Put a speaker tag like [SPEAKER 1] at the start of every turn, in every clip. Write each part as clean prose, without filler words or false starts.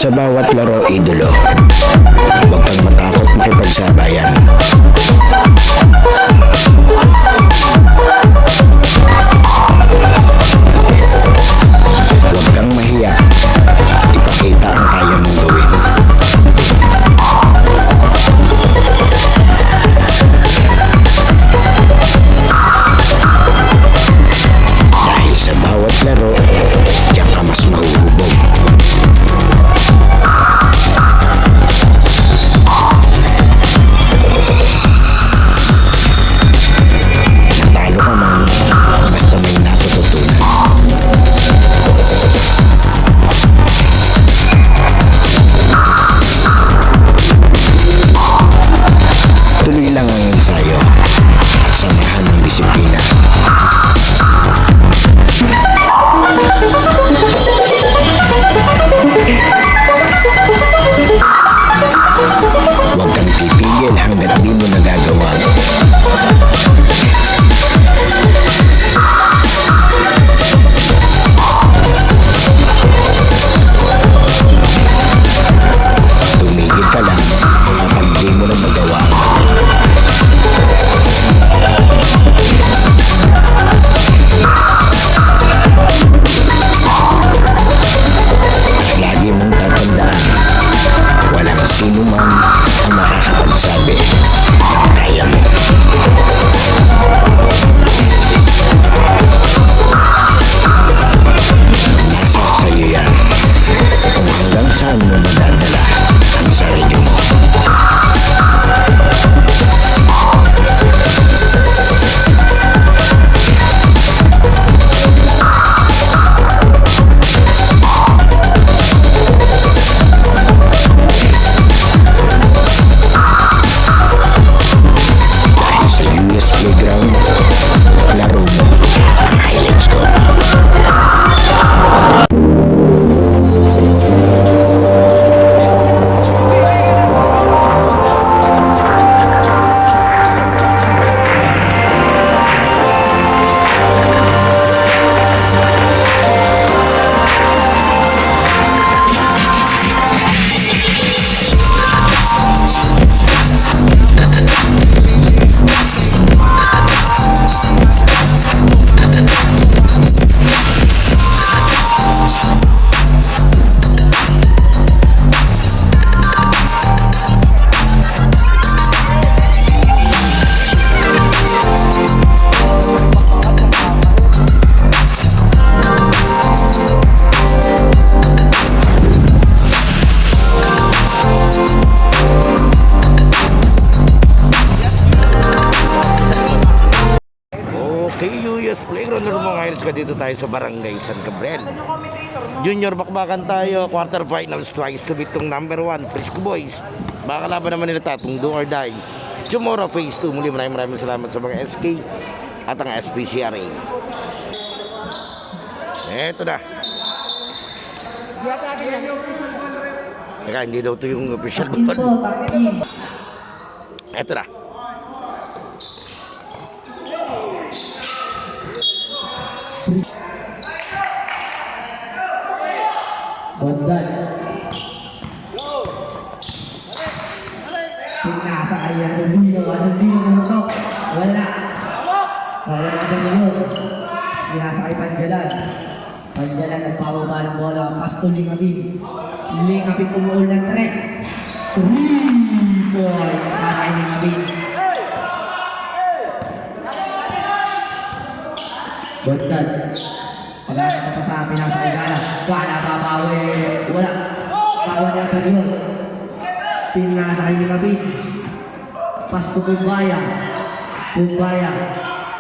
[SPEAKER 1] Sa bawat laro, idolo. Huwag kang matakot makipagsabayan. Huwag kang mahiya. Ipakita ang kaya mong gawin. Dahil sa bawat laro, diyan ka mas mahuhubog. Natalo ka man, basta may natututunan. Tuloy lang ang ensayo at samahan ng disiplina. Huwag kang pipigil hanggat di mo nagagawa. Tumigil ka lang kapag di mo na magawa. At lagi mong tatandaan, walang sino man ang makakapagsabi ng kaya mo. Nasa sa'yo yan kung hanggang saan mo madadala ang sarili mo. Dahil sa US Playground, laro mo ang highlights ko. Okay, US Playground na mga highlights ka dito tayo sa Barangay San Gabriel. Junior bakbakan tayo, quarterfinals twice to beat tong number 1, Frisco Boys. Baka laban naman nila tatong do or die. Tomorrow phase 2. Muli maraming salamat sa mga SK at ang SPCRA. Eto na. Teka, hindi daw ito yung official ball. Eto na.
[SPEAKER 2] Bondan. Pinasa kaya Rubino. Rubino mo. Wala. Wala na Rubino. Pinasa kay Panjalan. Panjalan nagpababa ng bola. Pasto Lingapin. Lingapin pumuul ng 3. 3 points para kay Lingapin. Bondan. Wala na pa sa pinasa kay Gala. Gala papawi. Wala. Tawa niya ito yun. Pinasa kay Lingapin. Pasto Pumbaya. Pumbaya.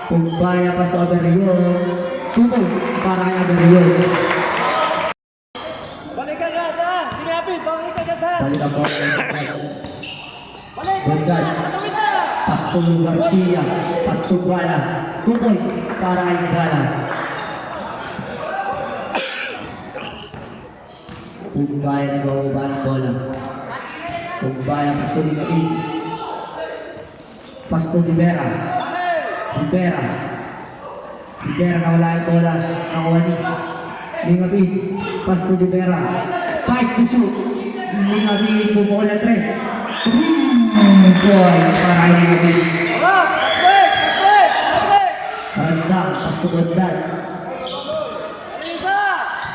[SPEAKER 2] Pumbaya pasto Aberion. 2 points para kay Aberion.
[SPEAKER 3] Balikan ka ta! Sinapin! Balikan ka ta!
[SPEAKER 2] Balikan po.
[SPEAKER 3] Balik!
[SPEAKER 2] Bondan. Pasto Garcia. Pasto Gala. 2 points para kay Gala. Pumbaya nag-uubah ng bola. Pumbaya, Pasto Lingapin. Pasto Rivera. Rivera nawala yung bola. Nakuha ni Lingapin. Pasto Rivera. 5 to shoot. Lingapin, pumukol na 3. Points para kay Lingapin.
[SPEAKER 3] Last break! Last break! Last break!
[SPEAKER 2] Randang, pas to Bondan.
[SPEAKER 3] Isa!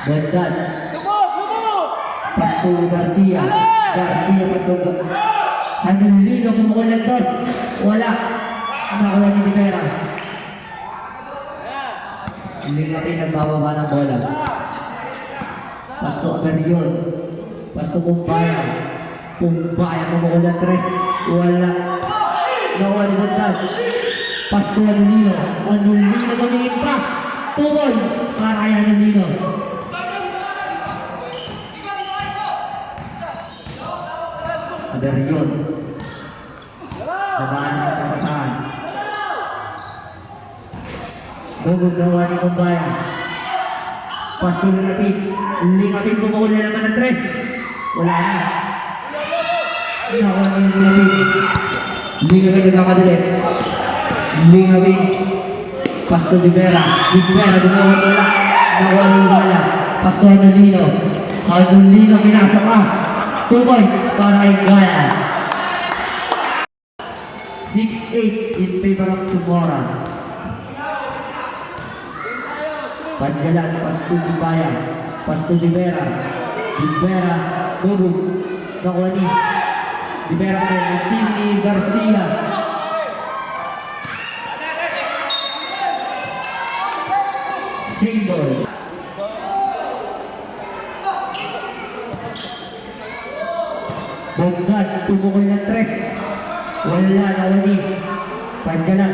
[SPEAKER 2] Bondan,
[SPEAKER 3] Subok! Subok!
[SPEAKER 2] pas to Garcia. Garcia, pas to Handulino, pumukol na 2. Wala. Nakuha ni Rivera. Lingapin nagbababa ng bola. Pas to Aberion. Pas to Pumbaya. Pumbaya, pumukol na 3. Wala. Nakuha ni Bondan. Pas to Handulino. Handulino tumingin pa. 2 points para kay Handulino. Aberion. Babaan ng kapasahan. Bugod gawa ni Pumbaya. Pas to Lingapin. Lingapin pumukol na naman ng 3. Wala na. Nakuha ni Lingapin. Lingapin nagkamadali. Lingapin. Pas to Rivera. Rivera dumawat wala. Nakuha ni Gala. Pas to Handulino. Handulino pinasok ka. 2 points para kay Gala. 6-8 in favor of Tumora. Panjalan, pas to Pumbaya. Pas to Rivera. Rivera, bubog. Nakuha ni Rivera pa rin. Stevie Garcia. Single. Bondan, tumukol na 3. Wala, nakuha ni Panjalan.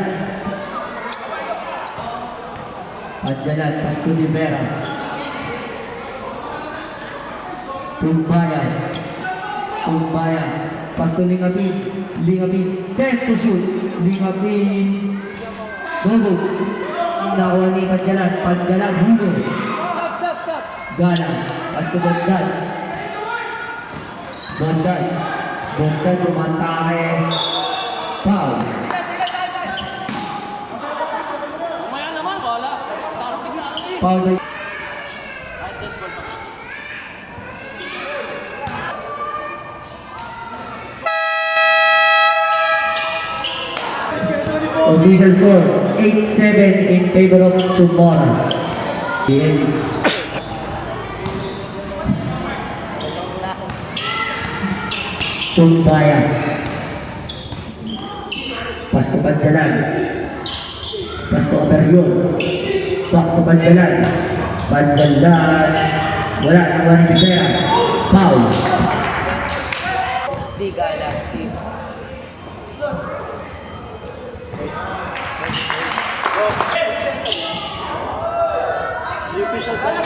[SPEAKER 2] Panjalan, pas to Rivera. Pumbaya. Pumbaya. Pas to Lingapin. Lingapin. 10 to shoot. Lingapin. Bubog. Nakuha ni Panjalan. Panjalan. Hugo. Gala. Pas to Bondan. Bondan. Bondan tumatake. Foul.
[SPEAKER 3] Mamaya naman, wala. Tarating na ako eh.
[SPEAKER 2] Foul by official score 8-7 in favor of Tumora. Pumbaya. Pas to Panjalan. Pas to Aberion. Back to Panjalan. Panjalan. Wala, nakuha ni Rivera. Foul.
[SPEAKER 3] The official side.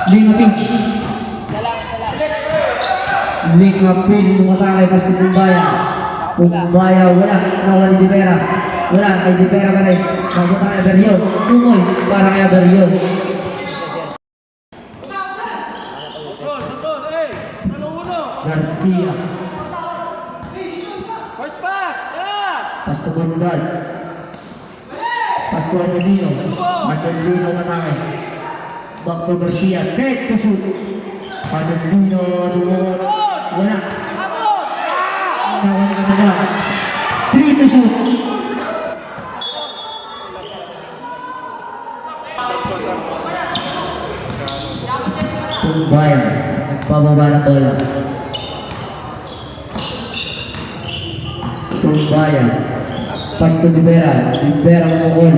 [SPEAKER 2] Lingapin. Lingapin tumatake pas to Pumbaya. Pumbaya wala, nakuha ni Rivera. Wala, kay Rivera pa rin. Napunta kay Aberion. 2 points para kay Aberion.
[SPEAKER 3] Control, control, eh! Uno.
[SPEAKER 2] Garcia.
[SPEAKER 3] First pass! Yeah!
[SPEAKER 2] Pas to Bondan. Pas to Handulino. Handulino matake. Back to Garcia. 10 to shoot. Handulino dumukot. Wala.
[SPEAKER 3] Abot!
[SPEAKER 2] Nakuha ni Panjalan. 3 to shoot. Pumbaya. Nagpababa ng bola. Pumbaya. Pas to Rivera. Rivera pumukol.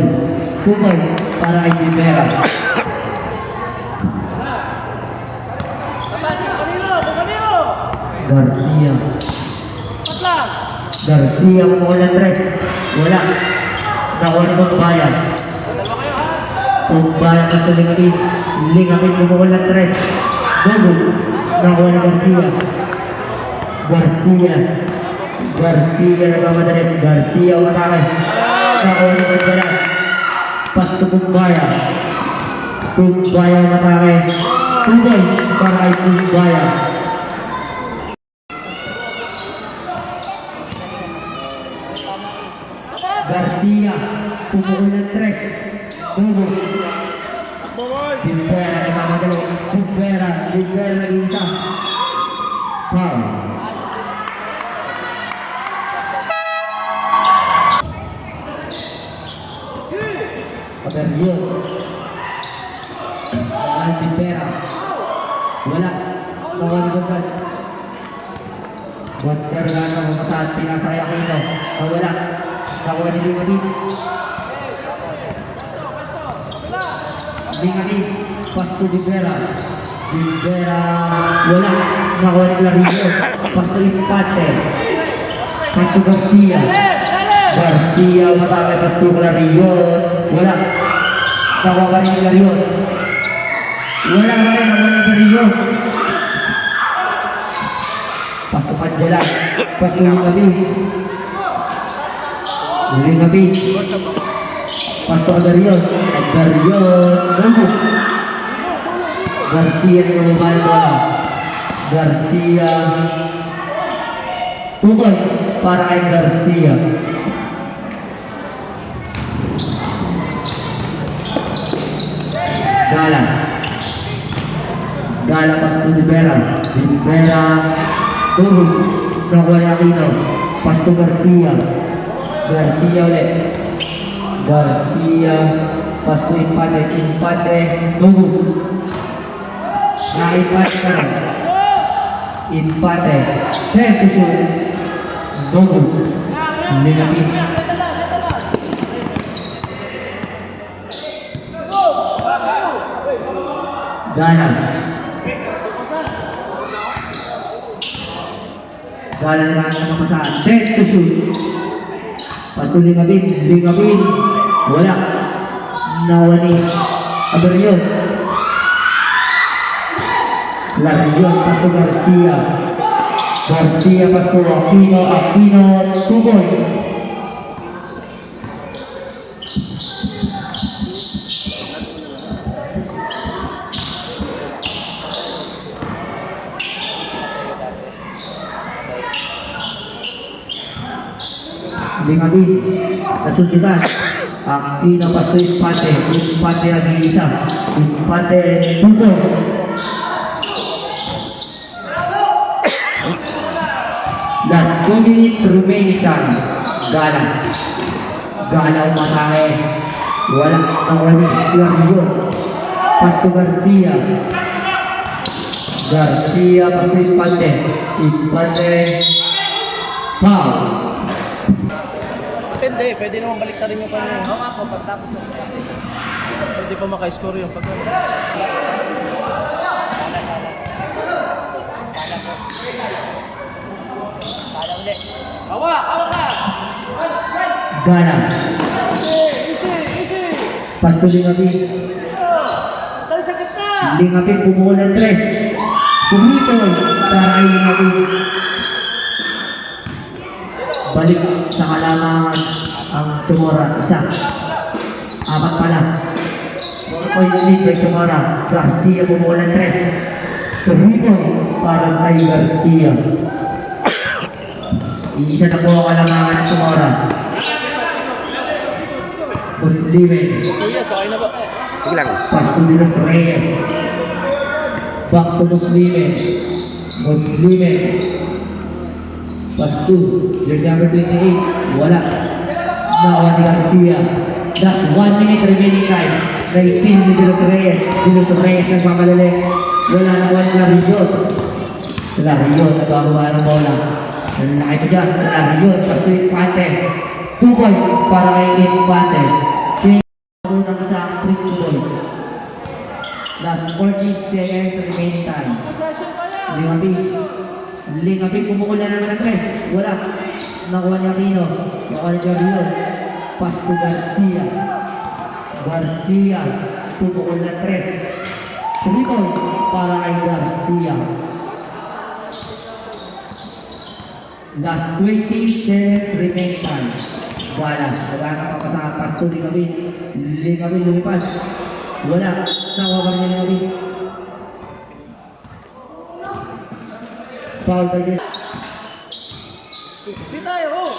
[SPEAKER 2] 2 points para kay Rivera.
[SPEAKER 3] Kanino?
[SPEAKER 2] Garcia.
[SPEAKER 3] Pat lang!
[SPEAKER 2] Garcia pumukol ng 3. Wala. Nakuha ni Pumbaya.
[SPEAKER 3] Dalawa kayo ha?
[SPEAKER 2] Pumbaya pas to Lingapin. Lingapin pumukol ng 3. Bubog. Nakuha ni Garcia. Garcia. Garcia nagmamadali. Garcia umatake. Nakuha ni Panjalan. Pas to Pumbaya. Pumbaya umatake. 2 points para kay Pumbaya. Garcia pumukol ng 3. Tubo. Libera, nagmamadali. Libera nag-isa. Foul. Paberyo. Libera. Wala. Nawan-bukan. Buat Gargano, masaat pinasa kay Aquino. Wala. Nakuha ni Lingabit. Lingabit. Pasto Libera. Wala. Nakuha ni Clarillo. Pasto Infante. Pasto Garcia. Matangay Pasto Clarillo. Wala. Nakuha ni Clarillo. Wala ka rin. Nakuha ni Clarillo. Pasto Panjala. Pasto Lingabit. Pasto Agarion. Garcia ni Mamahal bola. Garcia. 2 points para kay Garcia. Gala Pasto Libera. Tuhog. Nakuha ni Aquino. Pasto Garcia ulit. Pasto Infante. Tuhog. Infante ka rin. Infante. 10 to shoot. Tuhog. Lingabit. Gala na ang pasahan. 10 to shoot. Pasto Lingabit. Wala. Nakuha ni Aberion. Clarillo. Pasto Garcia. Pasto Aquino. 2 points. Lingabit. Nasuntikan. Aquino. Pasto Infante. Infante nag-iisa. 2 points. Last 2 minutes remaining time. Gala umatake. Wala. Nakuha ni Clarillo. Pasto Garcia. Pasto Infante. Foul.
[SPEAKER 3] Pwede naman balik rin yung kanina. Oo nga po, pagtapos yung pwede pa maka-score yung pagkano. Sana ulit. Hawak ka!
[SPEAKER 2] Gala.
[SPEAKER 3] Easy!
[SPEAKER 2] Pasto Lingabit.
[SPEAKER 3] Dali sa gitna!
[SPEAKER 2] Lingabit bumuo ng 3. Pumito para kay Lingabit. Balik sa kalamangan ang Tumora. 1. 4 pala. 1 point lead kay Tumora. Garcia bumuo ng 3. 3 points para kay Garcia. Iisa na po ang kalamangan ng Tumora. Muslimen.
[SPEAKER 3] Kuya, sakay na ba?
[SPEAKER 1] Sige lang.
[SPEAKER 2] Pasto de los Reyes. Back to Muslimen. Pasto. Jersey number 28. Wala. Nakuha ni Garcia. That's 1 minute remaining time. Na-steal ni De Los Reyes. De Los Reyes nagmamalali. Wala nakuha ni Clarillo. Nagbabawa ng bola. Nakita dyan. Clarillo. Pasto Infante. 2 points para kay Infante. Unang sa Frisco Boys. Last 40 seconds remaining time. Lingabit kumukula naman ng 3. Wala. Nakuha ni Aquino. Nakuha ni Clarillo. Pasto Garcia. Kumukula ng 3. 3 points para kay Garcia. Last 20 seconds remaining time. Wala. Nagana pa sa Pasto Lingabit. Lumipad. Wala. Nakuha pa rin niya Lingabit. Foul by this.
[SPEAKER 3] Di tayo,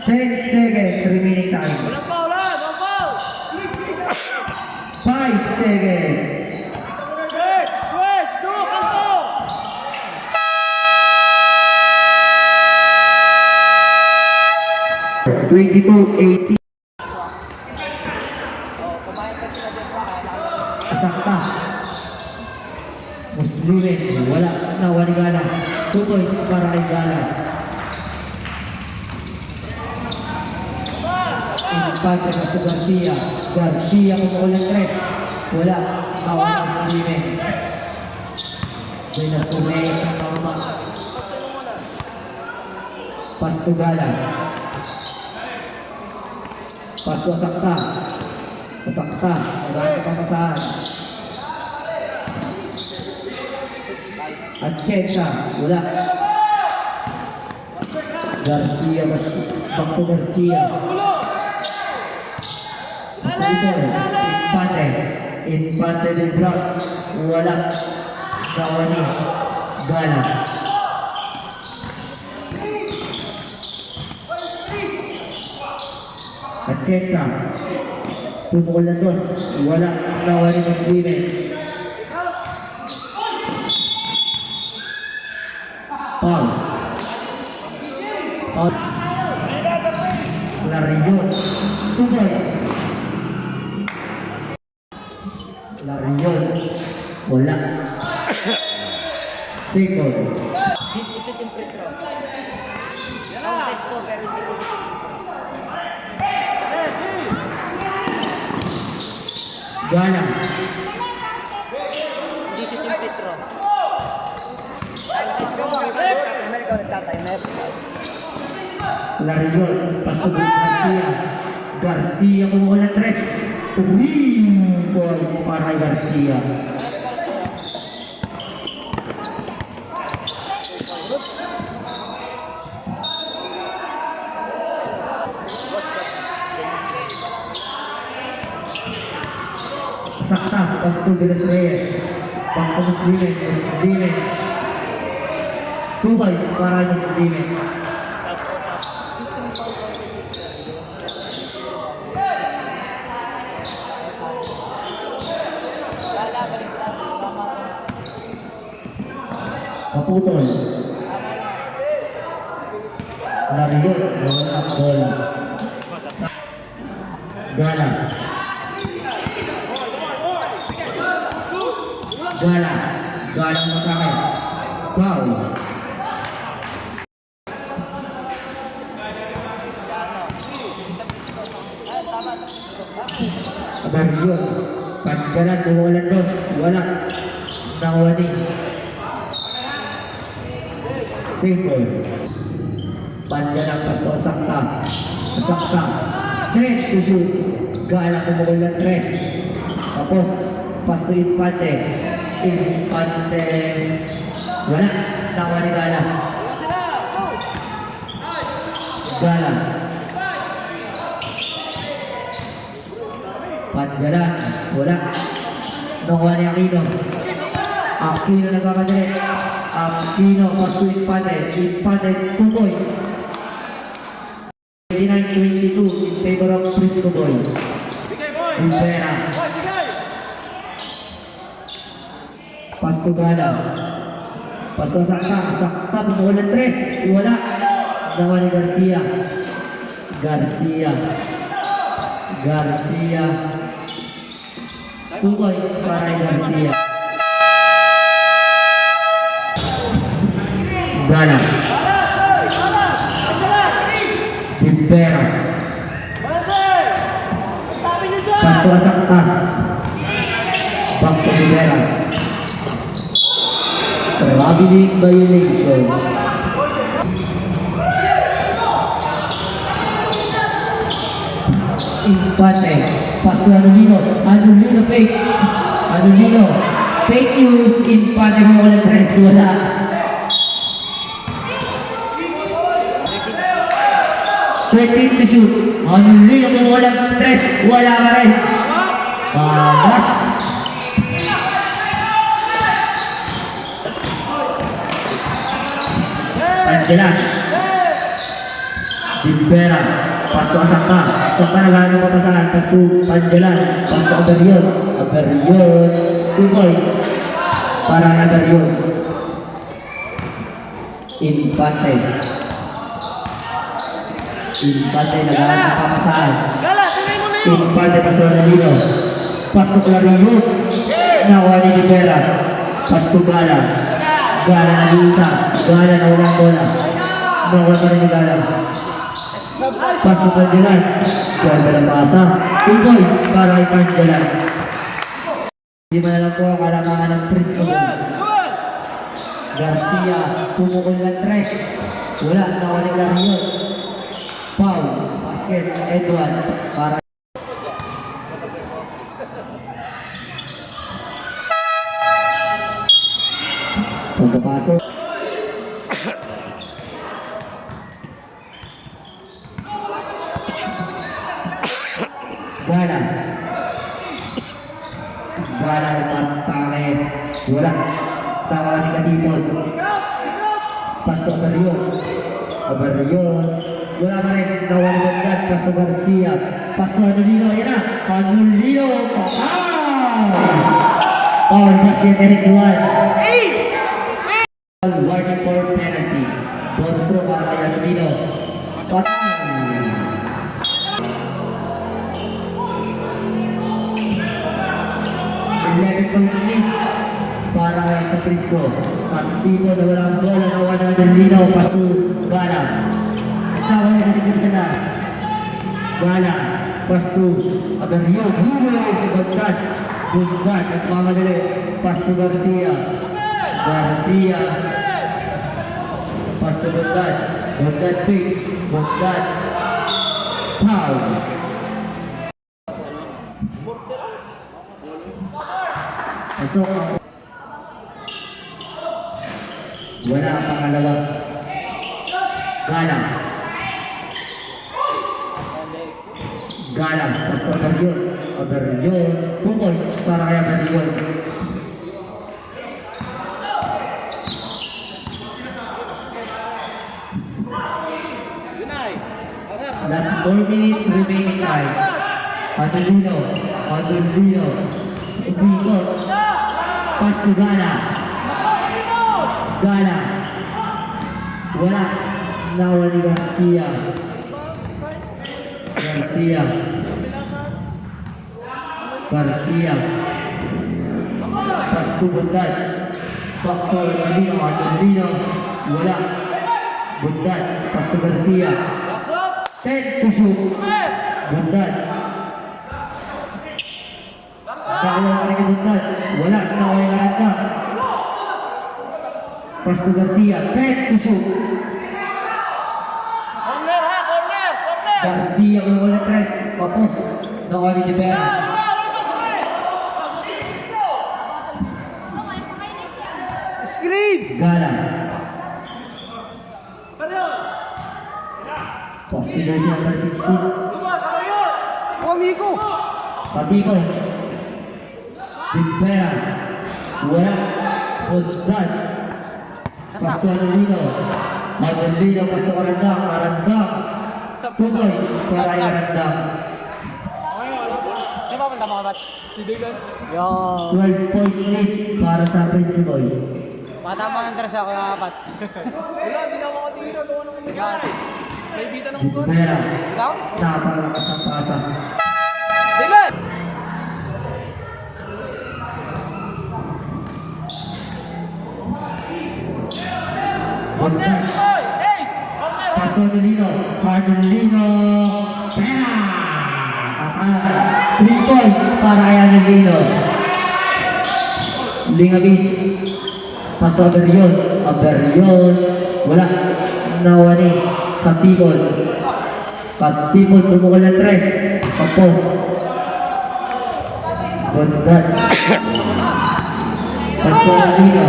[SPEAKER 2] 10 seconds remaining time.
[SPEAKER 3] Walang foul, ha? Walang foul!
[SPEAKER 2] 5 seconds.
[SPEAKER 3] Switch! Do! Kanto!
[SPEAKER 2] 22-18. Sakta. Muslimin, wala na Wanigala. 2 points para kay Gala. Infante Castro Garcia. Garcia kumukulang 3. Wala. Bawang Muslimin. May nasumayos ang mama. Pasto Gala. Pasto sakta. Sakta. Maganda pa masahan. At Chensa. Wala. Garcia. Pasto Garcia. Infante. Infante del Blanc. Wala. Kawani. Gala. At Chensa. Tumukol na 2. Wala. Kawani Muslimin. Paul. Paul. Larion. 2 points. Larion. Wala. Second.
[SPEAKER 4] Shoot yung free throw. Counted ko pero hindi ko.
[SPEAKER 2] Gala.
[SPEAKER 4] Hindi shoot yung free throw. Counted ko. Timer ko nagtatimer.
[SPEAKER 2] Larion. Pasto Garcia. Garcia kumukuha ng 3. 3 points para kay Garcia. Sakta, Pasto Vilas Reyes. Bangko Muslimin. 2 points para kay Muslimin. Kaputol. Larion. Wala bola. Gala. Gala. Gala matake. Foul. Larion. Pagkalan. Kumukulan 2. Wala. Nawani. Simple. Pandalang Pasto sakta. Sakta. 3 to shoot. Gala kumukul ng 3. Tapos Pasto Infante. Infante. Wala. Tawa ni Gala. Gala. Pandalang. Wala. Nakuha ni Aquino. Aquino nagkakadali. Aquino, Pasto Infante. Infante 2 points. 29-22 in favor of Frisco Boys. Rivera. Pasto Gala. Pasto sakta. Sakta. Pumukul ng 3. Wala. Nawa ni Garcia. Garcia. 2 points para kay Garcia. Gala. Rivera. Pasto sakta. Back to Rivera. Traveling violation. Infante. Pasto Anulino. Anulino fake. Anulino. Fake news. Infante mo walang 3. Wala. 13 to shoot. Anulino mo walang 3. Wala ka rin. Pagas. Pandalang. Rivera. Pasto Asangka. Asangka naghahanap ng papasahan. Pasto Panjalan. Pasto Aberion. Aberion. 2 points. Para kay Aberion. Infante. Infante naghahanap ng papasahan.
[SPEAKER 3] Gala, tunay mo na yun!
[SPEAKER 2] Infante Pasto Angelino. Pasto Clarillo. Nakuha ni Rivera. Pasto Gala. Gala nag-iisa. Gala na walang bola. Nakuha pa rin ni Gala. Pasto Panjalan. Gala na pasa. 2 points para kay Panjalan. Hindi mo na lang po ang kalamangan ng Prisco. Garcia, pumukol ng 3. Wala, nakuha ni Clarillo. Foul. Basket. Edward. Para pagkapasok. Gala. Gala umatake. Wala. Tawa ni Katipon. Pasto Aberion. Aberion. Wala pa rin. Nawa ni Bogdan. Pasto Garcia. Pasto Anulino. Yan na. Anulino. Foul basket Eric Juan. Warning for penalty. Bonus throw para kay Anulino. Patay. 11 point para sa Prisco. Partido na walang bola na wala ng Lino. Pasto Gala. Tawa na natin na. Gala. Pasto Aberion. Huwag si Bogdan. Bogdan. Nagmamadali. Pasto Garcia. Garcia. Pasto Bogdan. Bogdan fix. Bogdan. Foul. Pasok ako. Wala ang pangalawa. Gala. Gala. Pasto Aberion. Aberion. 2 points para kay Aberion. Last 4 minutes remaining time. Anulino. Anulino. Ubiko. Pasto Gala. Gala. Wala. Nawa ni Garcia. Garcia. Garcia. Pasto Bogdan. Pasto Anulino. Anulino. Wala. Bogdan. Pasto Garcia. 10 to shoot. Bogdan. Nakuha pa rin kay Bogdan. Wala. Nakuha yung Aranda. Pasto Garcia. 10 to shoot.
[SPEAKER 3] Corner ha! Corner! Corner!
[SPEAKER 2] Garcia kung wala 3. Kapos. Nakuha ni Rivera.
[SPEAKER 3] Screen!
[SPEAKER 2] Gala. Pasto Garcia number 16.
[SPEAKER 3] Amigo!
[SPEAKER 2] Patiko. Rivera. Wala. Bogdan. Pasto Anulino. Anulino. Pasto Arandang. Arandang. 2 points para kay Arandang.
[SPEAKER 3] Sino ba punta mga bat? Si Dylan. Yo!
[SPEAKER 2] 12 point lead para sa Prisco Boys.
[SPEAKER 3] Matama ang tres ako mga bat. Wala, hindi na ako katira. Yan. May bita ng buwan.
[SPEAKER 2] Rivera.
[SPEAKER 3] Ikaw?
[SPEAKER 2] Napakalakas ang pasa.
[SPEAKER 3] Dylan!
[SPEAKER 2] Bogdan.
[SPEAKER 3] Oy! Ace! Corner ha!
[SPEAKER 2] Pasto Anulino. Anulino. Pera! 3 points para kay Anulino. Lingabit. Pasto Aberion. Aberion. Wala. Nawani. Katipon. Katipon. Pumukol ng 3. Kapos. Bogdan. Pasto Anulino.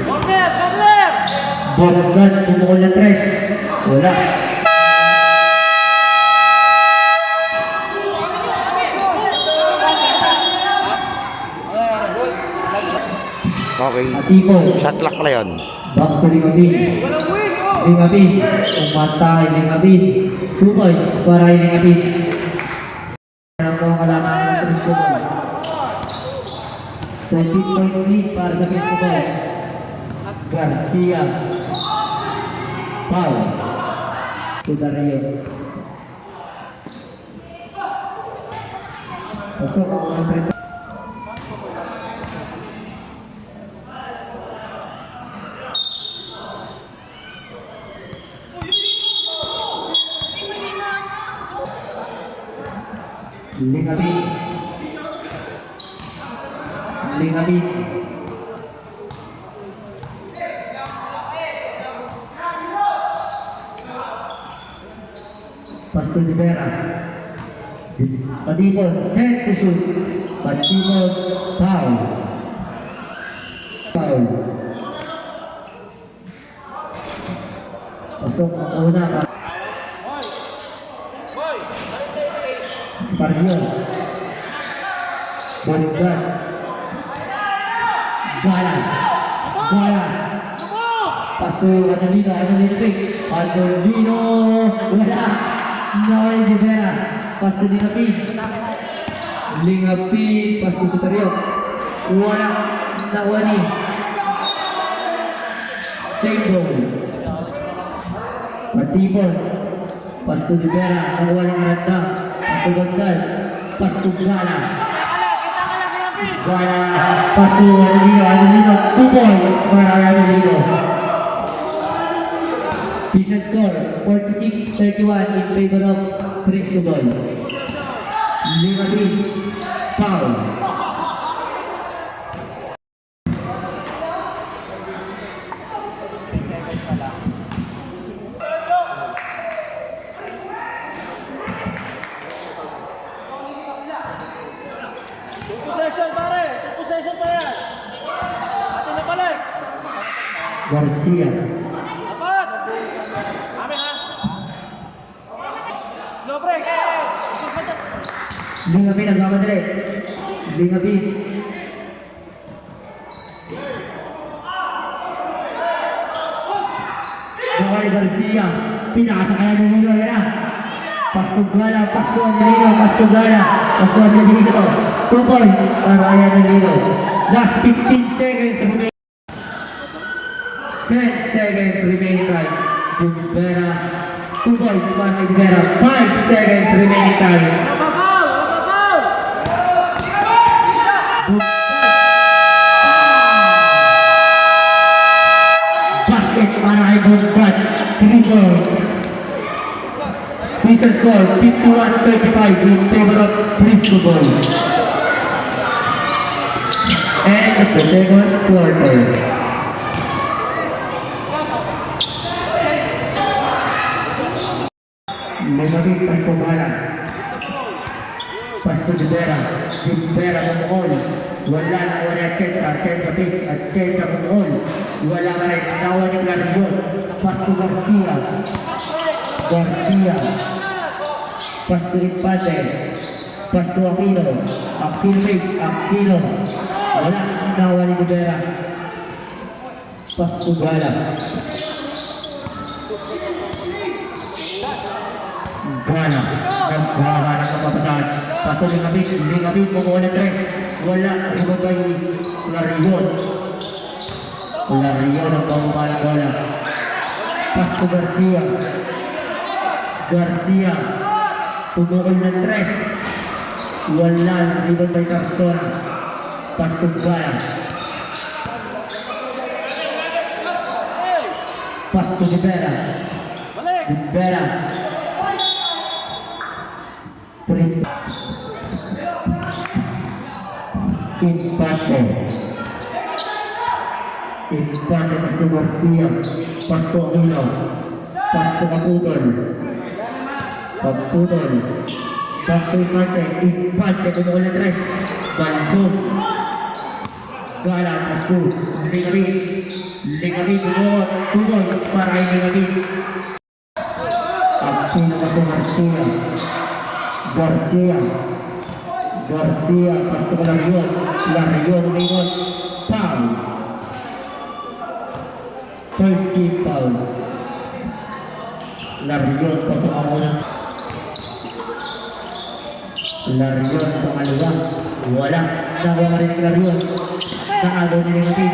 [SPEAKER 3] Corner! Corner!
[SPEAKER 2] Bogdan. Pumukol ng 3. Wala.
[SPEAKER 1] Okay.
[SPEAKER 2] Katipon.
[SPEAKER 1] Shot clock na yun.
[SPEAKER 2] Back to Lingabit. Lingapin. Umatay, Lingapin. 2 points para kay Lingapin. Ano po ang kalaman ng Frisco Boys? 20-point lead para sa Frisco Boys. Garcia. Foul. Sudario. Pasok ang mga free. Lingapin. Lingapin. Pastor Rivera. Padipon, head to shoot. Padipon, foul. Foul. Pasok ang una pa. Si Pardion. Balikan. Gala. Gala. Pastor Angelino fix. Angelino. Wala. Naway Rivera. Pastor Lingapin. Lingapin. Pastor Superior. Wala. Nawani. Save ball. Patipon. Pastor Rivera. Nawala ng randa. Pastor Gondal. Pastor Gala. Gala. Pastor Angelino. 2 points para Angelino. Vision score 46-31 in favor of Frisco Boys. Lingapin, foul.
[SPEAKER 3] Possession pare! Possession pa yan! Atin na balik!
[SPEAKER 2] Garcia,
[SPEAKER 3] Dapat! Amin ha! Slow break!
[SPEAKER 2] Lingapin nagmamadali. Lingapin. Bukay Garcia, pinakasakayan ng Nino. Yan na. Pastor Gala, Pastor Angelino, Pastor Gala, Pastor Angelino. 2 points para kay Angelino. Last 15 seconds remaining. 10 seconds remaining time. Rivera, 2 points para kay Rivera. 5 seconds remaining time. Basket para kay Bonbat. 3 points. Vision score 51-35 in favor of Frisco Boys. And at the second quarter. Lingapin, Pastor Gala. Pastor Rivera. Rivera Bungol. Wala na wala Kensa Pitts at Kensa Bungol. Wala ka rin. Nawa ni Clarion. Pastor Garcia. Garcia. Pastor Infante. Pastor Aquino. Aquino Pitts. Aquino. Wala. Nawa ni Rivera. Pastor Gala. Gala. Naghahanap ng papasahan. Pastor Lingapin, kumuha ng 3. Wala. Ibang kay Clarion. Clarion ang pamukha ng bola. Pastor Garcia. Garcia. Tumukol ng 3. Wala. Ibang kay Carson. Pastor Gala. Pastor Rivera. Rivera. Frisco. Infante. Infante, Pastor Garcia. Pastor Aquino. Pastor Caputol. Caputol. Pastor Infante. Infante, tumukol ng 3. Bandung. Gala, Pastor. Lingapin. Lingapin, tumukol para kay Lingapin. Aquino, Pastor Garcia. Garcia. Garcia, Pastor Clarion. Clarion, foul. First team foul. Larion, pasok ang unang. Larion, pangalawa. Wala. Nakuha ka rin ang Larion. Nakagaw ni Lingapin.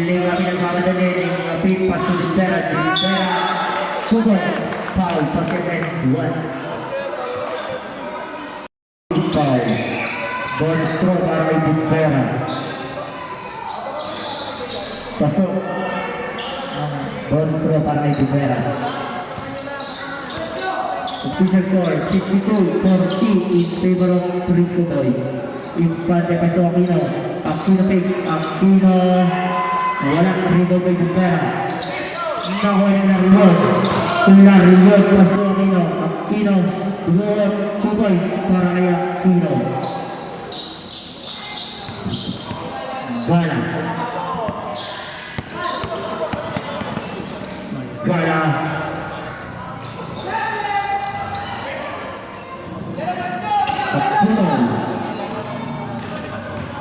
[SPEAKER 2] Lingapin ang mamadali. Lingapin, pas to Rivera. Rivera, Kubos. Foul, basket and 1. Foul. Bonus throw para kay Rivera. Pasok. Bonus throw para kay Rivera. Official score, 52-40 in favor of Frisco Boys. Infante pass to Aquino. Aquino takes. Aquino. Wala. Rebound by Rivera. Nakuha ng Larion. Larion pass to Aquino. Aquino. 2 points para kay Aquino. Gala. Gala. Kaputol.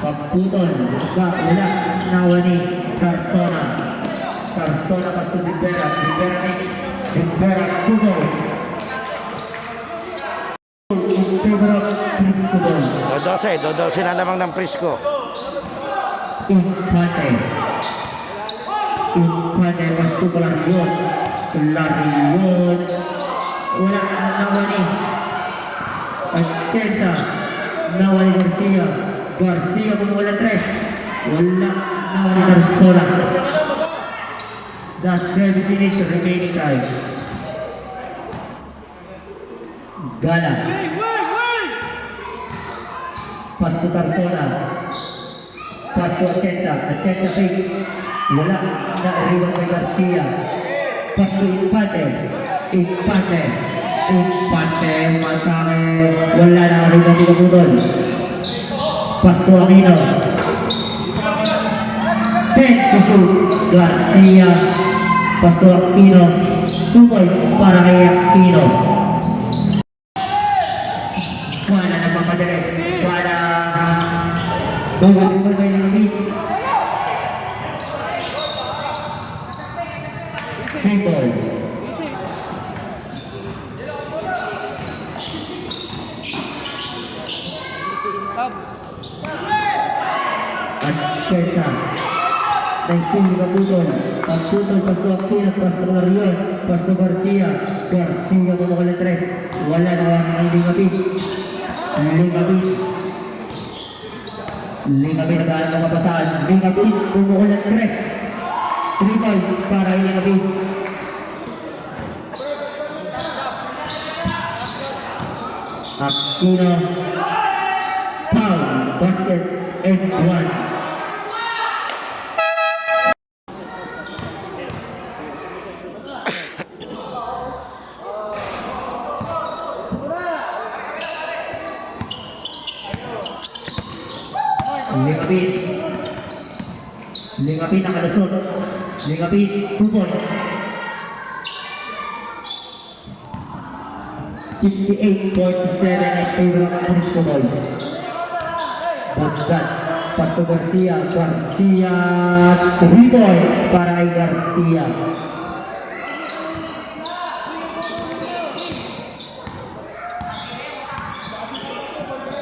[SPEAKER 2] Kaputol. Wala. Nawa ni Carsona. Carsona pas to Rivera. Rivera next. Rivera 2 points. In favor of Frisco Boys.
[SPEAKER 1] Dodose na lamang ng Frisco.
[SPEAKER 2] Infante. Infante pas to Larion. Larion. Wala. Nawa ni Atienza. Nawa ni Garcia. Garcia bumula 3. Wala. Nawa ni Carsona. The 7 minutes remaining time. Gala. Pass to Carsona. Pass to Atienza. Atienza fakes. Wala. Na-reward by Garcia. Pass to Infante. Infante. Infante. Matake. Wala na reward ni Kaputol. Pass to Aquino. 10 to shoot. Garcia. Pass to Aquino. 2 points para kay Aquino. Wala na papadali. Wala. Bumabal by Lingapin. Simple. Atienza. Nice spin ni Kaputol. Kaputol pas to Aquino. Pas to Larion. Pas to Garcia. Garcia bumukol ng 3. Wala na ang Lingapin. Lingapin. Lingapin nagkaroon ng kapasahan. Lingapin bumukol ng 3. 3 points para kay Lingapin. Aquino. Foul. Basket and 1. Lingapin. Lingapin nakalusot. Lingapin 2 points. 58-47 in favor of Frisco Boys. Bagdad. Pass to Garcia. Garcia 3 points para kay Garcia.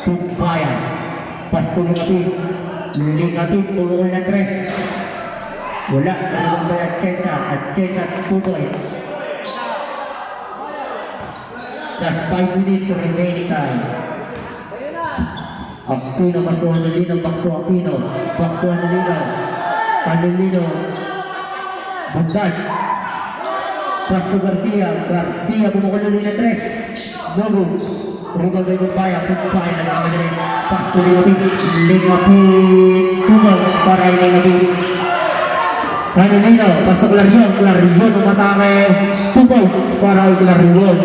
[SPEAKER 2] Tumpayan. Pass to Lingapin. Lingapin pumukol ng 3. Wala. Ano ba Atienza? Atienza 2 points. That's 5 minutes remaining time. Aquino pass to Anolino. Back to Aquino. Back to Anolino. Anolino. Bagdad. Pass to Garcia. Garcia pumukol ulit ng 3. Bobo. Rubal by Tumpayan. Tumpayan nagkamadali. Pass to Lingapin. Lingapin 2 points para kay Lingapin. Anolino. Pass to Larion. Larion umatake. 2 points para kay Larion.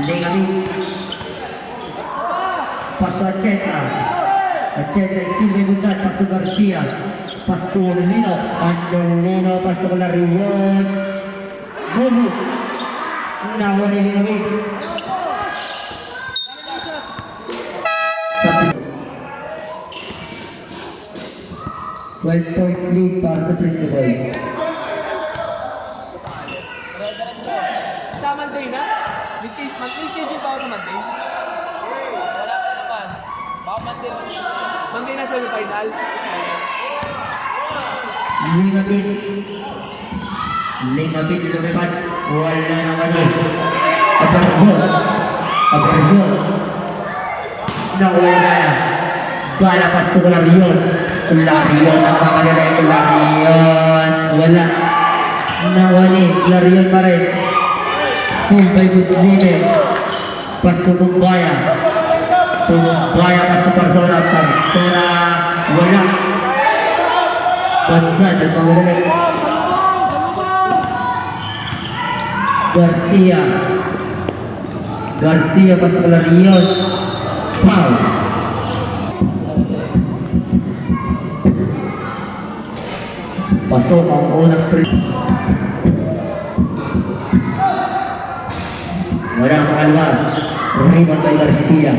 [SPEAKER 2] Lingapin. Pass to Atienza. Atienza still may Bagdad. Pass to Garcia. Pass to Anolino. Anolino. Pass to Larion. Bobo. Nawa ni Lingapin. 12-point lead para sa Frisco Boys.
[SPEAKER 3] Sa Monday na? Monday schedule pa ako sa Monday? Wala pa naman. Baka Monday. Monday na semi-finals.
[SPEAKER 2] Lingapit. Lingapit lumipad. Wala naman eh. Apergo. Nawala na. Balapas to Larion. Larion. Ang kakalala yung Larion. Wala. Nawali. Larion pa rin. Still by Muslimin. Pasto Tumbaya. Tumbaya pasto Persona. Persona. Wala. Bandad. Ang kakalala. Garcia pasto Larion. Foul. Pasok ang unang free. Wala ang pangalawa. Rebound by Garcia.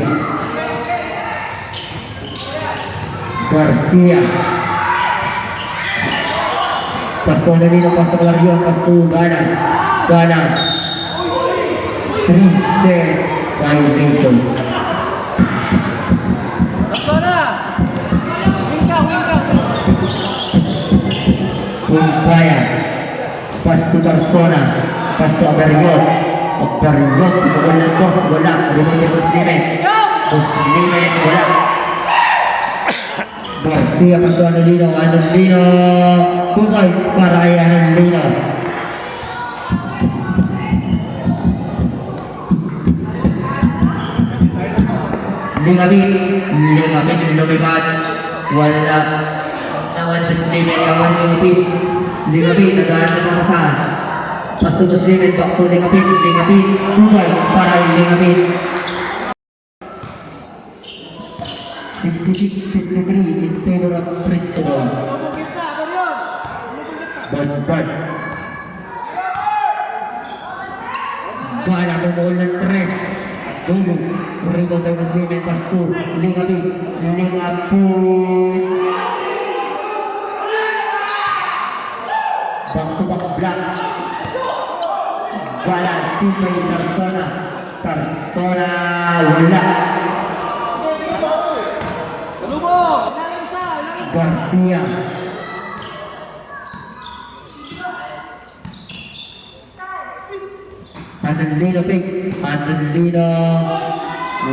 [SPEAKER 2] Pasto Nalino, Pasto Larion, Pasto Gana. 3 sets violation.
[SPEAKER 3] Persona! Wing ka!
[SPEAKER 2] Kumpaya. Pasto Persona. Pasto Aberiot. Aberiot. Pukul ng dos. Wala. Rebound by Muslimin. Muslimin. Wala. Garcia. Pasto Anolino. 2 points para kay Anolino. Lingapit lumipad. Wala. Nawan Muslimin. Lingapit. Nag-aaral na pasahan. Pasto Muslimin. Back to Lingapit. 2 points para kay Lingapit. 66-53 in favor of Frisco Boys. Bonbard. Bala bumuhol ng 3. Dugo. Rebound by Muslimin. Pasto. Lingapit. Back to back block. Bala. Still by Persona. Wala. Garcia. Anolino picks. Anolino.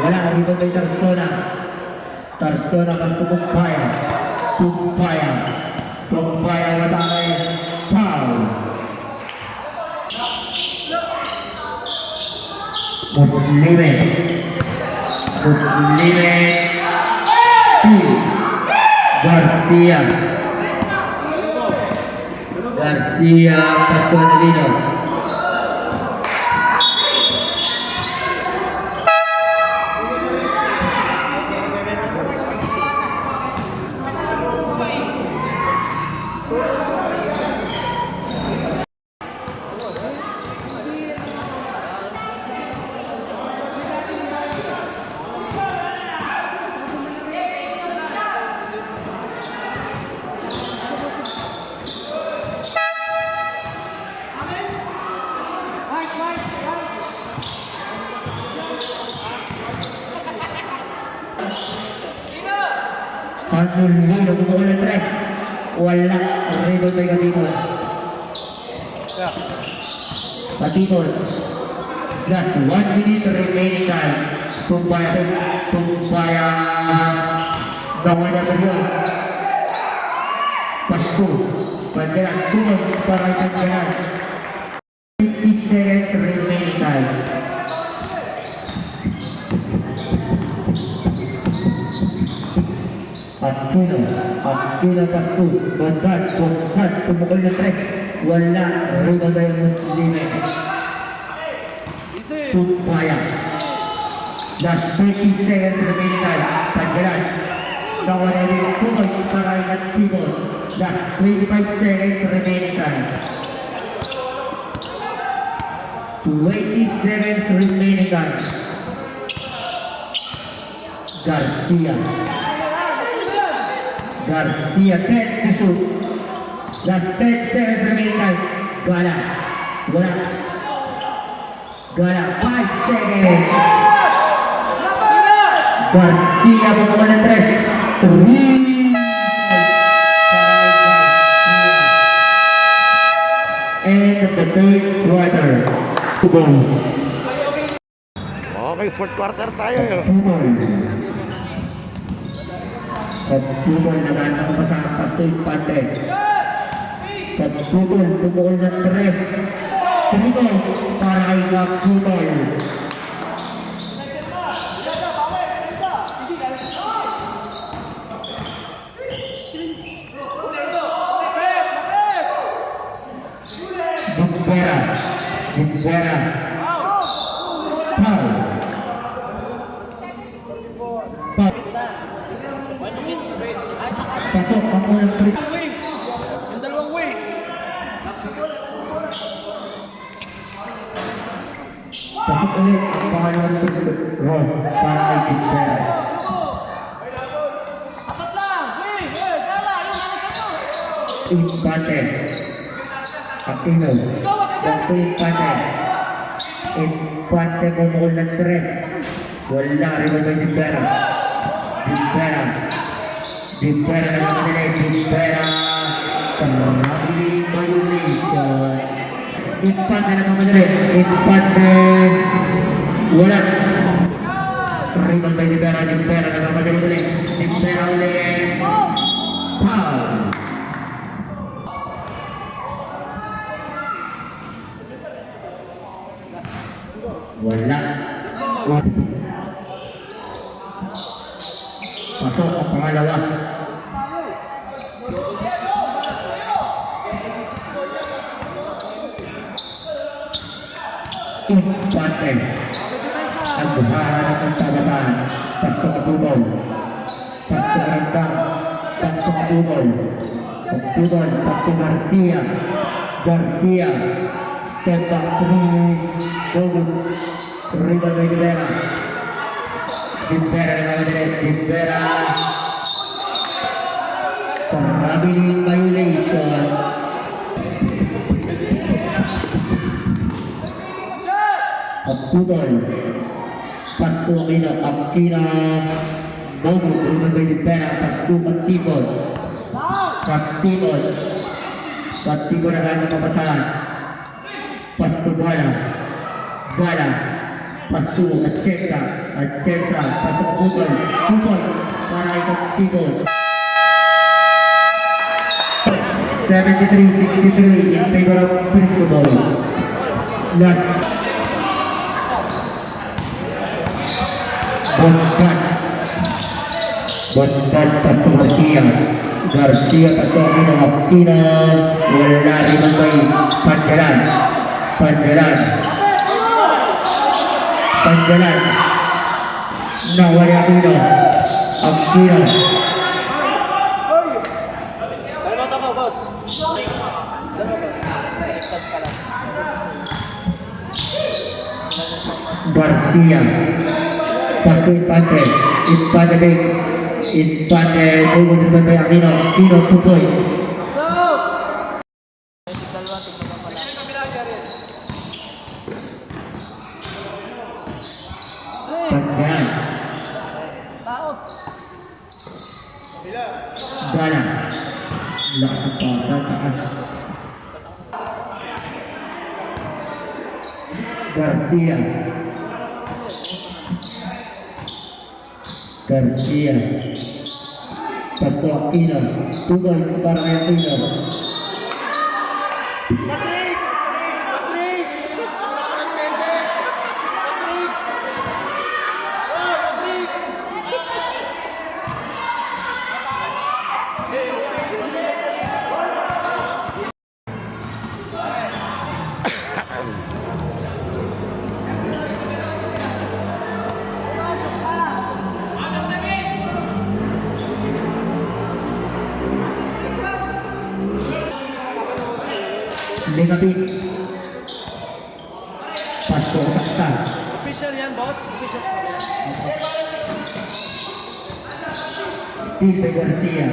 [SPEAKER 2] Wala. Rebound by Persona. Pasto Kumpaya. Matangay. Foul. Muslimin. Garcia. Pasto Anolino. Anolino bumukol ng 3. Wala. Rebound by Patibol. Just 1 minute remaining time. Tumbaya. Nawala na yun. Pasko. Pandalan. 2 points para Pandalan. 50 seconds remaining time. Aquino Pasto. Bonbard. Pumukol na 3. Wala. Rebound by Muslimin. Tumbaya. Last 30 seconds remaining time. Pandalan. Nawala rin 2 points para Patibol. Last 25 seconds remaining time. 20 seconds remaining time. Garcia 10 to shoot. Last 10 seconds remaining time. Gala. Wala. Gala, 5 seconds. Garcia pumukul ng 3. 3. End of the third quarter. 2 goals.
[SPEAKER 1] Okay, fourth quarter tayo.
[SPEAKER 2] Pagpupol na ganda ko pa sa Pasto Infante. Pagpupol, pumukul ng 3. 3 goals para kay Pagpupol. Bumbera. Bumbera. Foul. Foul. Pasok ang unang 3.
[SPEAKER 3] Yung dalawang wing.
[SPEAKER 2] Pasok ulit ang pangalawang roll para kay Bumbera.
[SPEAKER 3] Apat lang. Wing. Gala. Yung nasa to.
[SPEAKER 2] Infante. Aquino. Dr. Infante. Infante pumukul ng 3. Wala rin ang Bumbera. Bumbera. Bumbera na naman nila. Bumbera. Maraming violation. Infante na naman nila. Infante. Wala. Rebound by Bumbera. Bumbera na naman nila ulit. Bumbera ulit. Foul. Wala. Pasok ang pangalawa. Infante. Naghahanap ng tabasan. Pasto Katubol. Pasto Randang. Pasto Katubol. Katubol. Pasto Garcia. Garcia. Step back 3. Goal. Rebound by Bumbera. Bumbera na naman nila. Bumbera. Traveling violation. Pagputol. Pasto Aquino. Aquino. Bogo. Rebound by Bumbera. Pasto Pagtipon. Pagtipon. Pagtipon na lang ang papasahan. Pasto Gala. Gala. Pasto Atchetsa. Atchetsa. Pasto Putol. Putol. Para kay Pagtipon. 73-63 in favor of Frisco Boys. Last. Bondan. Bondan Pasto Garcia. Garcia Pasto Aquino. Aquino. Wala rin ang may Pandalan. Pandalan. Pandalan. Nawala Aquino. Aquino.
[SPEAKER 3] Tama, boss.
[SPEAKER 2] Garcia. Pasto Infante. Infante Bates. Infante. Bumunod ba tayo Aquino? Aquino 2 points. Pandalan. Gala. Lakas ang pasa. Taas. Garcia. Garcia. Pasto Aquino. 2 points para kay Aquino. Legapit. Pasto Sakta.
[SPEAKER 3] Official yan, boss. Official sa kanya.
[SPEAKER 2] Steve Garcia.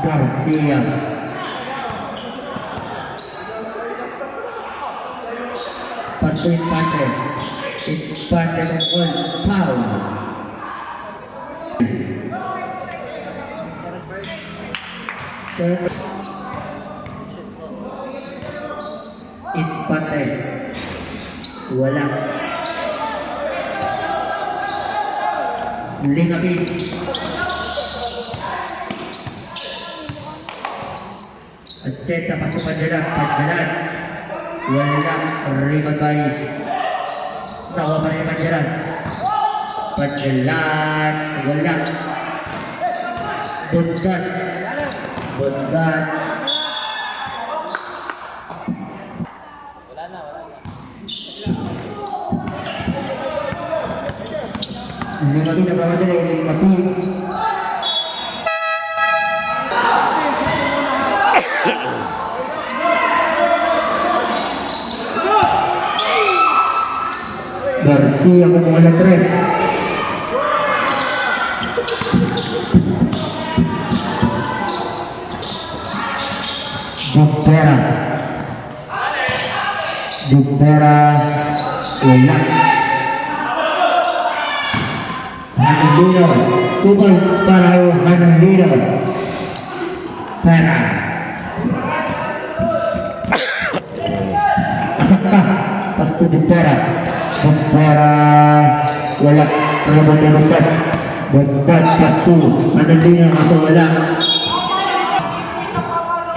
[SPEAKER 2] Garcia. Pass to Infante. Infante ng all. Foul. Serve. Infante. Wala. Lingapin. At check sa pasukan nila. Pagdalan. Wala. Rebound by. Nawa pa rin Pagdalan. Pagdalan. Wala. Bundan. Bundan. Lingapin na bawat nila. Lingapin. Garcia kumuha ng 3. Dubera wala. Hanandino 2 points para kay Hanandino. Pera asakta pas to Dubera wala. Rebound ni Bundan pas to Hanandino kaso wala.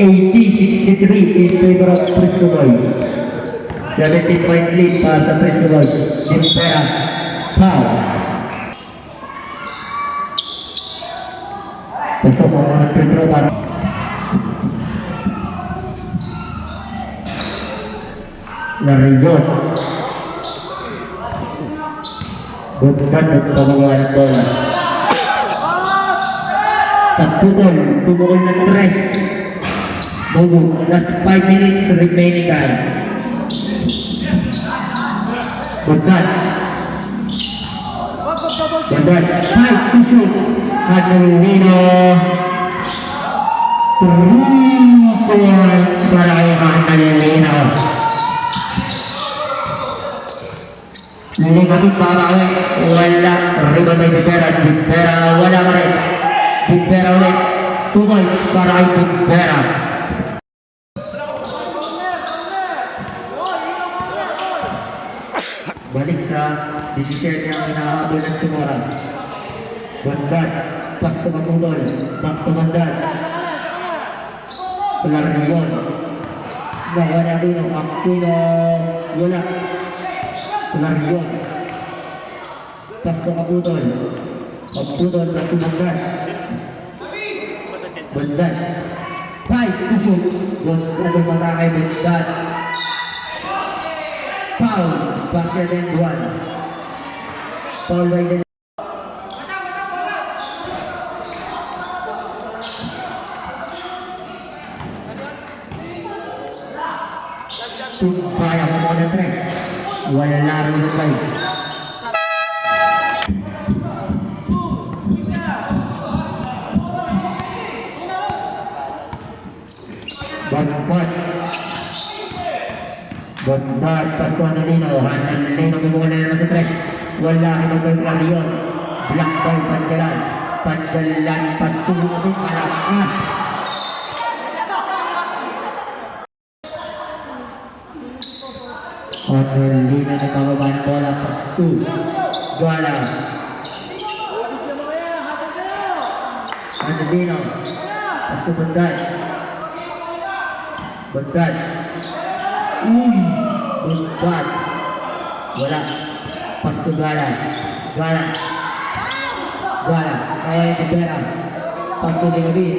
[SPEAKER 2] 80-63 in favor of Frisco Boys. 17-point lead para sa Frisco Boys. Dubera foul. Pasok mo ng free throw para Nariyon. Bundan at pamagawa ng bola. Pagputol, tumukol ng 3. Bobo, last 5 minutes remaining time. Bundan. 5 to shoot. Hanandino. 3 points para kay Hanandino. Lingapin para ulit. Wala. Rebound by Dubera. Dubera wala ulit. Dubera ulit. 2 points para kay Dubera. Balik sa 17 ang hinahabol ng Chumora. Bundan, pas to Kapudol, back to Bundan. Pelarion. Nawanadino, Aquino, wala. Pelarion. Pas to Kapudol. Kapudol, pas to Bundan. Bundan. 5 to shoot. Bundan ang mata kay Bundan. Foul. Basya din 1. Foul by the Sumpaya ko muna 3. Wala rin yung 5. Bundan, Pasto Hanandino. Hanandino bumula naman sa 3. Wala rin yung Pelarion. Black ball, Pandalan. Pandalan, Pasto naman. Malakas. Hanandino na pababa ng bola. Pasto. Gala. Hanandino. Pasto Bundan. Bundan. Bundan. Wala. Pasto Gala. Gala. Gala. Kaya yung Dubera. Pasto Lingapin.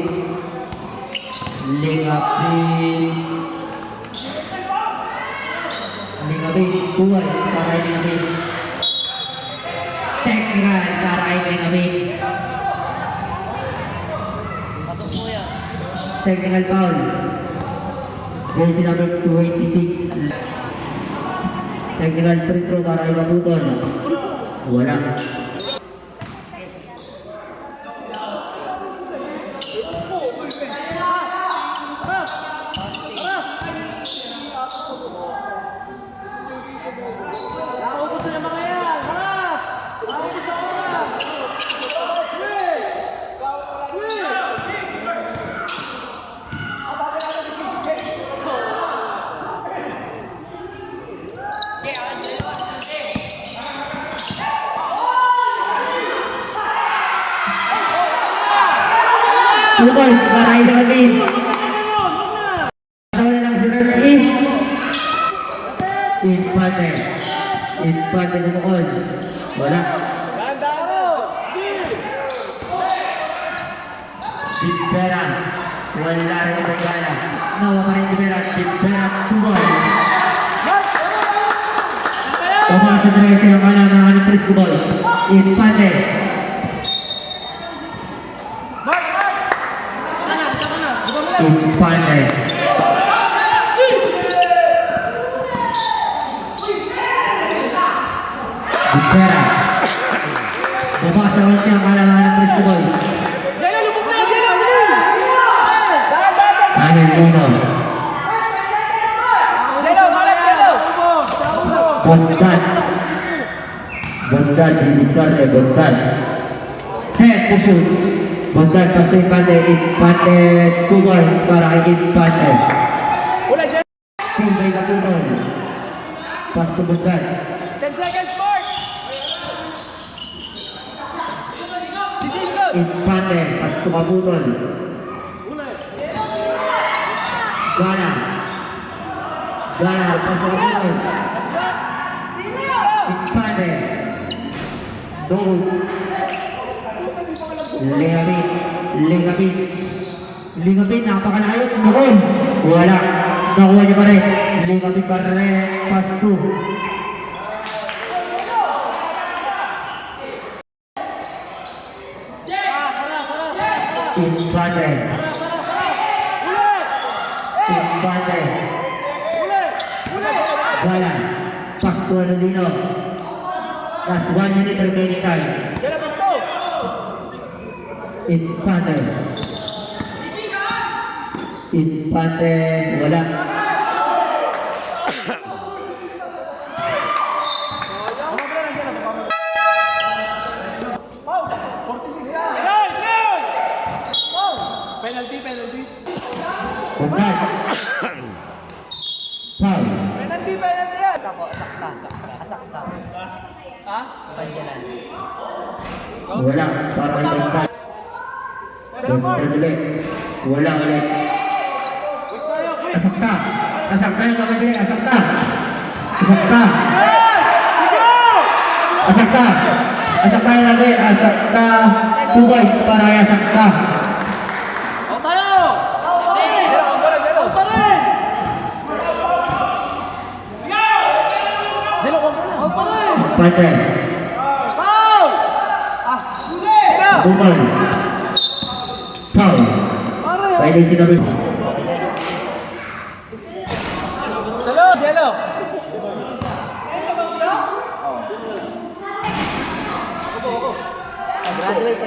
[SPEAKER 2] Lingapin. Lingapin. Tuwal. Para kay Lingapin. Technical. Para kay Lingapin.
[SPEAKER 4] Pasok po yan.
[SPEAKER 2] Technical foul. Jersey number 286. Technical free throw para kay Kaputol. Wala. Two points para ito kapit. Tawa na lang si Rarkin. Impante bumukod. Wala. Timpera. Wala rin ang pagkala. Nawa pa rin Timpera. Timpera, 2 points. Pumasa sa 13 ang kalamangan ng Frisco Boys. Impante. Impante. Timpera. Pumasa sa 11 ang kalamangan ng Frisco Boys. Anil Lino. Bondan, didiskarte, Bondan. Head to shoot. Bondan, pasto Impante, 2 points para kay Impante. Steal by Kapunon. Pasto Bondan.
[SPEAKER 3] 10 seconds more!
[SPEAKER 2] Impante, pasto Kapunon. Gana, pasto Kapunon. Impante. Dog. Lingapit, napakalayo. Nakon. Wala. Nakuha niya pa rin. Lingapit pa rin. Pass 2. Impante. Wala. Pass 2 ano dino. Last 1 minute remaining time. Impante. Wala.
[SPEAKER 3] Penalty.
[SPEAKER 2] Bondan. Foul.
[SPEAKER 3] Penalty yan!
[SPEAKER 4] Tako, asakta.
[SPEAKER 3] Ha?
[SPEAKER 4] Panjalan.
[SPEAKER 2] Wala. Para kay Bondan. Bondan ulit. Wala ulit. Asakta yung kamay. Asakta yung lagi. Asakta. 2 points para kay Asakta. Impante. Bukan. Foul. Pwede sinabi.
[SPEAKER 3] Yellow!
[SPEAKER 4] Graduate.